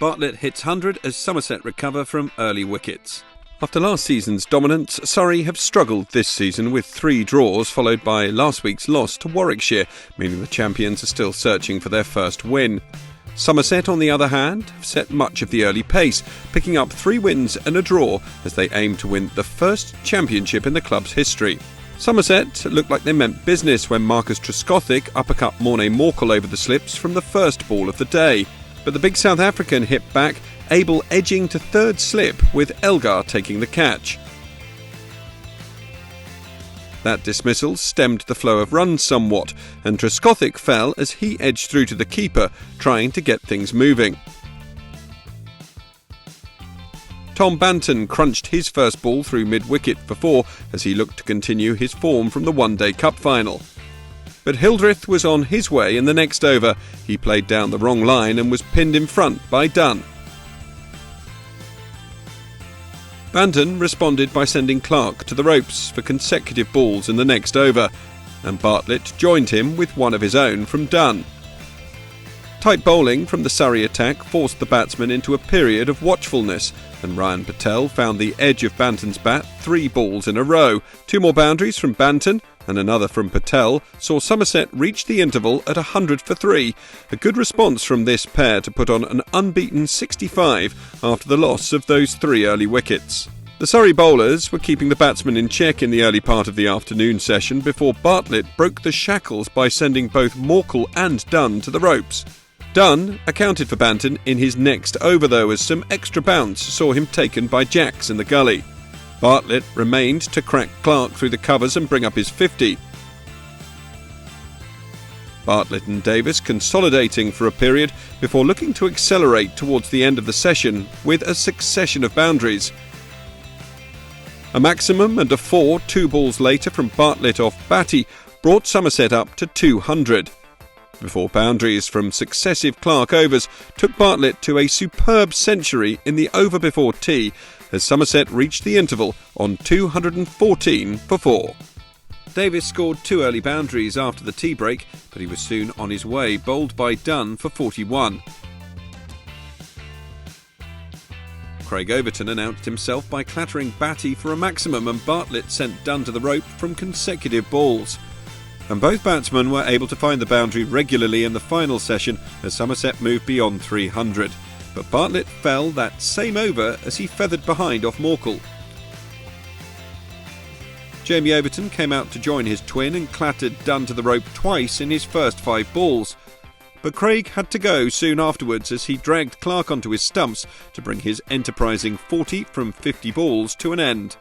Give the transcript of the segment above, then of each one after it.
Bartlett hits 100 as Somerset recover from early wickets. After last season's dominance, Surrey have struggled this season with 3 draws followed by last week's loss to Warwickshire, meaning the champions are still searching for their first win. Somerset, on the other hand, have set much of the early pace, picking up 3 wins and a draw as they aim to win the first championship in the club's history. Somerset looked like they meant business when Marcus Trescothick uppercut Morne Morkel over the slips from the first ball of the day. But the big South African hit back, Abel edging to third slip with Elgar taking the catch. That dismissal stemmed the flow of runs somewhat, and Trescothick fell as he edged through to the keeper, trying to get things moving. Tom Banton crunched his first ball through mid-wicket for 4 as he looked to continue his form from the One-Day Cup final. But Hildreth was on his way in the next over. He played down the wrong line and was pinned in front by Dunn. Banton responded by sending Clarke to the ropes for consecutive balls in the next over, and Bartlett joined him with one of his own from Dunn. Tight bowling from the Surrey attack forced the batsmen into a period of watchfulness, and Ryan Patel found the edge of Banton's bat 3 balls in a row. 2 more boundaries from Banton and another from Patel saw Somerset reach the interval at 100 for 3, a good response from this pair to put on an unbeaten 65 after the loss of those 3 early wickets. The Surrey bowlers were keeping the batsmen in check in the early part of the afternoon session before Bartlett broke the shackles by sending both Morkel and Dunn to the ropes. Dunn accounted for Banton in his next over though, as some extra bounce saw him taken by Jacks in the gully. Bartlett remained to crack Clarke through the covers and bring up his 50. Bartlett and Davis consolidating for a period before looking to accelerate towards the end of the session with a succession of boundaries. A maximum and a 4 2 balls later from Bartlett off Batty brought Somerset up to 200. Before boundaries from successive Clarke overs took Bartlett to a superb century in the over before tea as Somerset reached the interval on 214 for 4. Davis scored 2 early boundaries after the tea break, but he was soon on his way, bowled by Dunn for 41. Craig Overton announced himself by clattering Batty for a maximum, and Bartlett sent Dunn to the rope from consecutive balls. And both batsmen were able to find the boundary regularly in the final session as Somerset moved beyond 300. But Bartlett fell that same over as he feathered behind off Morkel. Jamie Overton came out to join his twin and clattered Dunn to the rope twice in his first 5 balls. But Craig had to go soon afterwards as he dragged Clarke onto his stumps to bring his enterprising 40 from 50 balls to an end.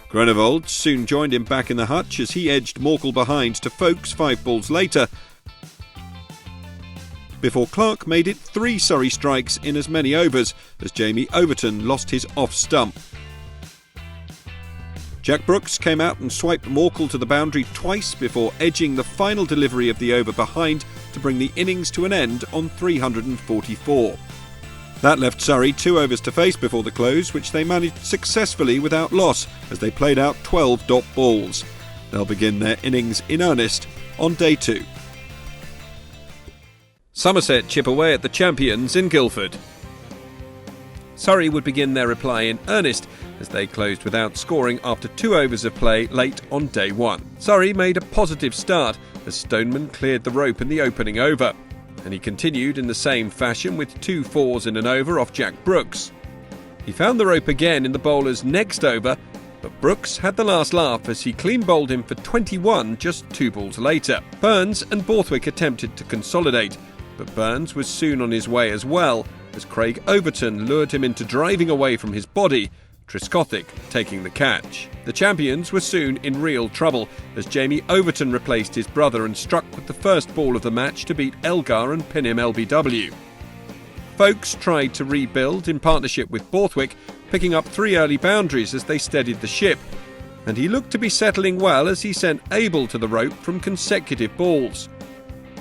Groenewold soon joined him back in the hutch as he edged Morkel behind to Folkes 5 balls later, before Clarke made it 3 Surrey strikes in as many overs as Jamie Overton lost his off stump. Jack Brooks came out and swiped Morkel to the boundary twice before edging the final delivery of the over behind to bring the innings to an end on 344. That left Surrey 2 overs to face before the close, which they managed successfully without loss as they played out 12 dot balls. They'll begin their innings in earnest on day 2. Somerset chip away at the champions in Guildford. Surrey would begin their reply in earnest as they closed without scoring after 2 overs of play late on day 1. Surrey made a positive start as Stoneman cleared the rope in the opening over, and he continued in the same fashion with 2 4s in an over off Jack Brooks. He found the rope again in the bowler's next over, but Brooks had the last laugh as he clean bowled him for 21 just 2 balls later. Burns and Borthwick attempted to consolidate, but Burns was soon on his way as well as Craig Overton lured him into driving away from his body, Trescothick taking the catch. The champions were soon in real trouble as Jamie Overton replaced his brother and struck with the first ball of the match to beat Elgar and pin him LBW. Folkes tried to rebuild in partnership with Borthwick, picking up 3 early boundaries as they steadied the ship, and he looked to be settling well as he sent Abel to the rope from consecutive balls.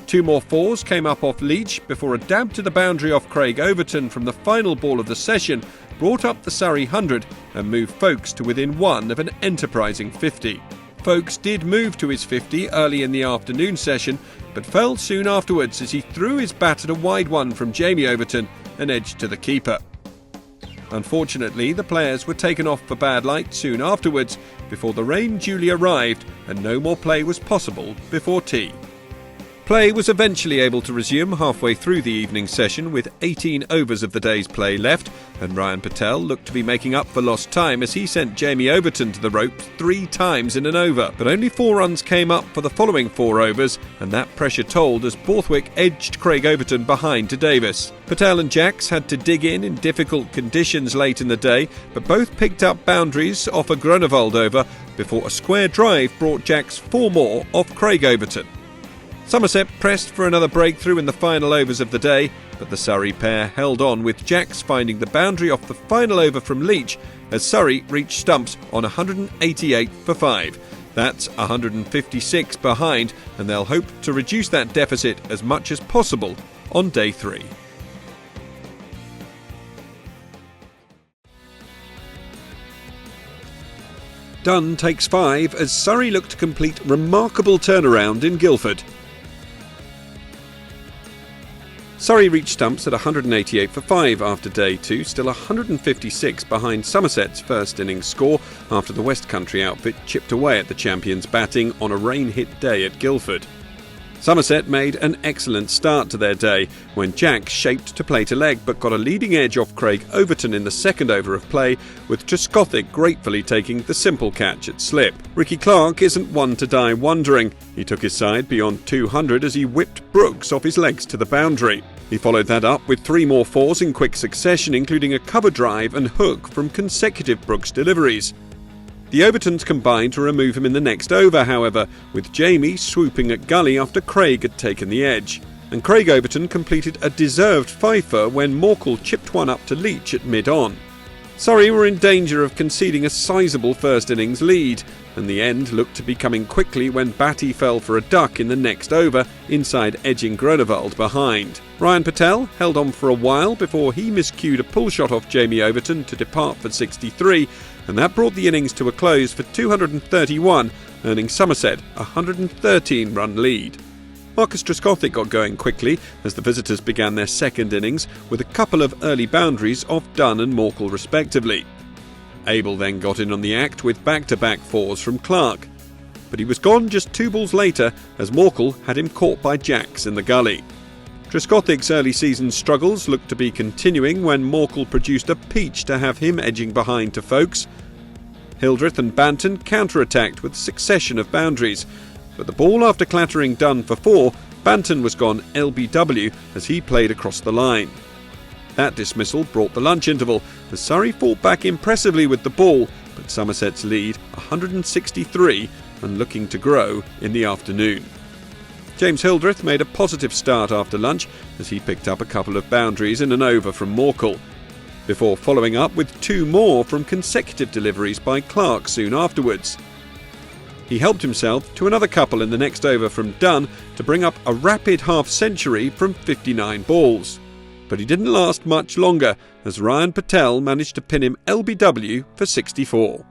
2 more 4s came up off Leach before a dab to the boundary off Craig Overton from the final ball of the session brought up the Surrey 100 and moved Folkes to within 1 of an enterprising 50. Folkes did move to his 50 early in the afternoon session, but fell soon afterwards as he threw his bat at a wide one from Jamie Overton and edged to the keeper. Unfortunately, the players were taken off for bad light soon afterwards, before the rain duly arrived and no more play was possible before tea. Play was eventually able to resume halfway through the evening session with 18 overs of the day's play left, and Ryan Patel looked to be making up for lost time as he sent Jamie Overton to the ropes 3 times in an over. But only 4 runs came up for the following 4 overs, and that pressure told as Borthwick edged Craig Overton behind to Davis. Patel and Jacks had to dig in difficult conditions late in the day, but both picked up boundaries off a Groenewald over before a square drive brought Jacks 4 more off Craig Overton. Somerset pressed for another breakthrough in the final overs of the day, but the Surrey pair held on, with Jacks finding the boundary off the final over from Leach as Surrey reached stumps on 188 for 5. That's 156 behind, and they'll hope to reduce that deficit as much as possible on day 3. Dunn takes 5 as Surrey look to complete remarkable turnaround in Guildford. Surrey reached stumps at 188 for 5 after day 2, still 156 behind Somerset's first innings score after the West Country outfit chipped away at the champions' batting on a rain-hit day at Guildford. Somerset made an excellent start to their day when Jack shaped to play to leg but got a leading edge off Craig Overton in the second over of play, with Trescothick gratefully taking the simple catch at slip. Ricky Clark isn't one to die wondering. He took his side beyond 200 as he whipped Brooks off his legs to the boundary. He followed that up with 3 more 4s in quick succession, including a cover drive and hook from consecutive Brooks deliveries. The Overtons combined to remove him in the next over, however, with Jamie swooping at gully after Craig had taken the edge. And Craig Overton completed a deserved fifer when Morkel chipped one up to Leach at mid-on. Surrey were in danger of conceding a sizable first innings lead, and the end looked to be coming quickly when Batty fell for a duck in the next over, inside edging Groenewald behind. Ryan Patel held on for a while before he miscued a pull shot off Jamie Overton to depart for 63, and that brought the innings to a close for 231, earning Somerset a 113-run lead. Marcus Trescothick got going quickly as the visitors began their second innings with a couple of early boundaries off Dunn and Morkel respectively. Abel then got in on the act with back-to-back 4s from Clark, but he was gone just 2 balls later as Morkel had him caught by Jacks in the gully. Trescothick's early season struggles looked to be continuing when Morkel produced a peach to have him edging behind to Folkes. Hildreth and Banton counter-attacked with a succession of boundaries, but the ball after clattering Dunn for 4, Banton was gone LBW as he played across the line. That dismissal brought the lunch interval as Surrey fought back impressively with the ball, but Somerset's lead 163 and looking to grow in the afternoon. James Hildreth made a positive start after lunch as he picked up a couple of boundaries in an over from Morkel, before following up with 2 more from consecutive deliveries by Clark soon afterwards. He helped himself to another couple in the next over from Dunn to bring up a rapid half-century from 59 balls. But he didn't last much longer as Ryan Patel managed to pin him LBW for 64.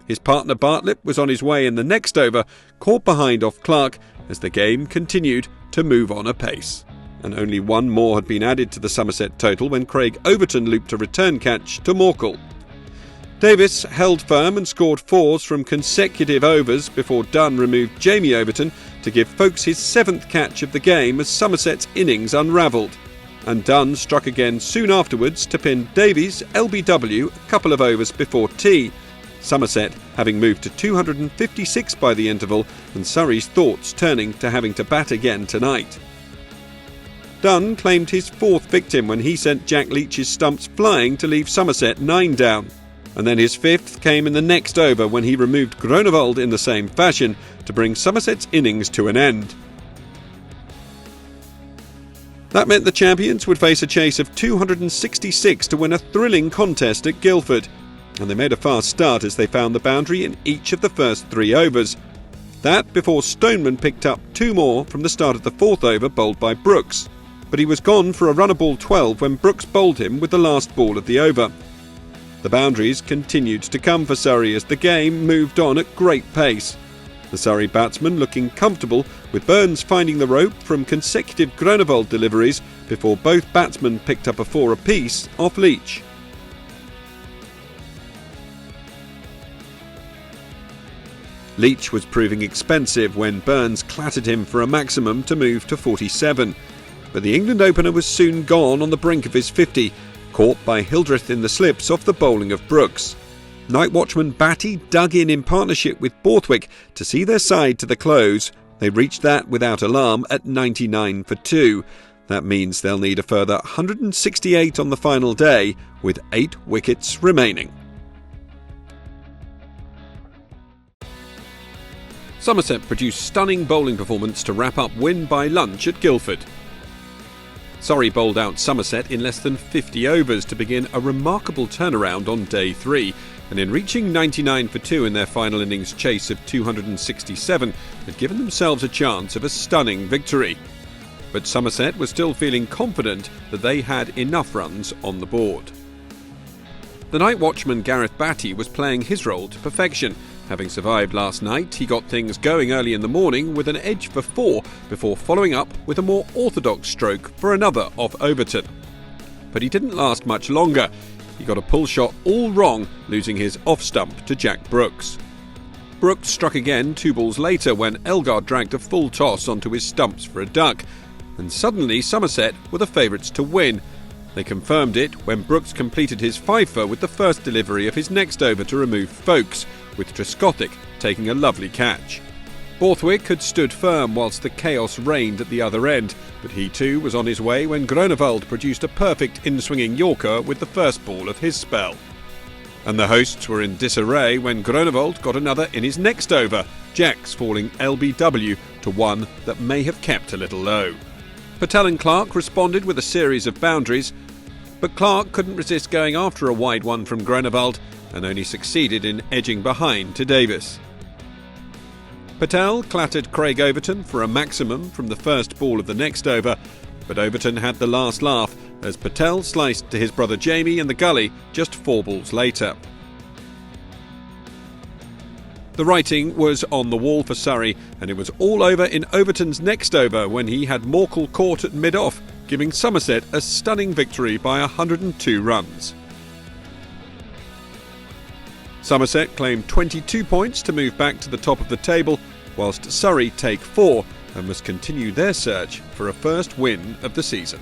His partner Bartlett was on his way in the next over, caught behind off Clark as the game continued to move on apace. And only 1 more had been added to the Somerset total when Craig Overton looped a return catch to Morkel. Davis held firm and scored 4s from consecutive overs before Dunn removed Jamie Overton to give Folkes his 7th catch of the game as Somerset's innings unravelled. And Dunn struck again soon afterwards to pin Davies LBW a couple of overs before tea, Somerset having moved to 256 by the interval and Surrey's thoughts turning to having to bat again tonight. Dunn claimed his 4th victim when he sent Jack Leach's stumps flying to leave Somerset 9 down. And then his 5th came in the next over when he removed Groenewald in the same fashion to bring Somerset's innings to an end. That meant the champions would face a chase of 266 to win a thrilling contest at Guildford, and they made a fast start as they found the boundary in each of the first 3 overs. That before Stoneman picked up 2 more from the start of the 4th over bowled by Brooks, but he was gone for a run of ball 12 when Brooks bowled him with the last ball of the over. The boundaries continued to come for Surrey as the game moved on at great pace. The Surrey batsmen looking comfortable, with Burns finding the rope from consecutive Groenewald deliveries, before both batsmen picked up a 4 apiece off Leach. Leach was proving expensive when Burns clattered him for a maximum to move to 47. But the England opener was soon gone on the brink of his 50, caught by Hildreth in the slips off the bowling of Brooks. Night watchman Batty dug in partnership with Borthwick to see their side to the close. They reached that without alarm at 99 for 2. That means they'll need a further 168 on the final day, with 8 wickets remaining. Somerset produced stunning bowling performance to wrap up win by lunch at Guildford. Surrey bowled out Somerset in less than 50 overs to begin a remarkable turnaround on day 3, and in reaching 99 for 2 in their final innings chase of 267, had given themselves a chance of a stunning victory. But Somerset was still feeling confident that they had enough runs on the board. The night watchman Gareth Batty was playing his role to perfection. Having survived last night, he got things going early in the morning with an edge for 4 before following up with a more orthodox stroke for another off Overton. But he didn't last much longer. He got a pull shot all wrong, losing his off stump to Jack Brooks. Brooks struck again 2 balls later when Elgar dragged a full toss onto his stumps for a duck. And suddenly Somerset were the favourites to win. They confirmed it when Brooks completed his fifer with the first delivery of his next over to remove Folkes, with Trescothick taking a lovely catch. Borthwick had stood firm whilst the chaos reigned at the other end, but he too was on his way when Groenewald produced a perfect in-swinging Yorker with the first ball of his spell. And the hosts were in disarray when Groenewald got another in his next over, Jacks falling LBW to one that may have kept a little low. Patel and Clark responded with a series of boundaries, but Clark couldn't resist going after a wide one from Groenewald and only succeeded in edging behind to Davis. Patel clattered Craig Overton for a maximum from the first ball of the next over, but Overton had the last laugh as Patel sliced to his brother Jamie in the gully just 4 balls later. The writing was on the wall for Surrey, and it was all over in Overton's next over when he had Morkel caught at mid-off, giving Somerset a stunning victory by 102 runs. Somerset claimed 22 points to move back to the top of the table, whilst Surrey take 4 and must continue their search for a first win of the season.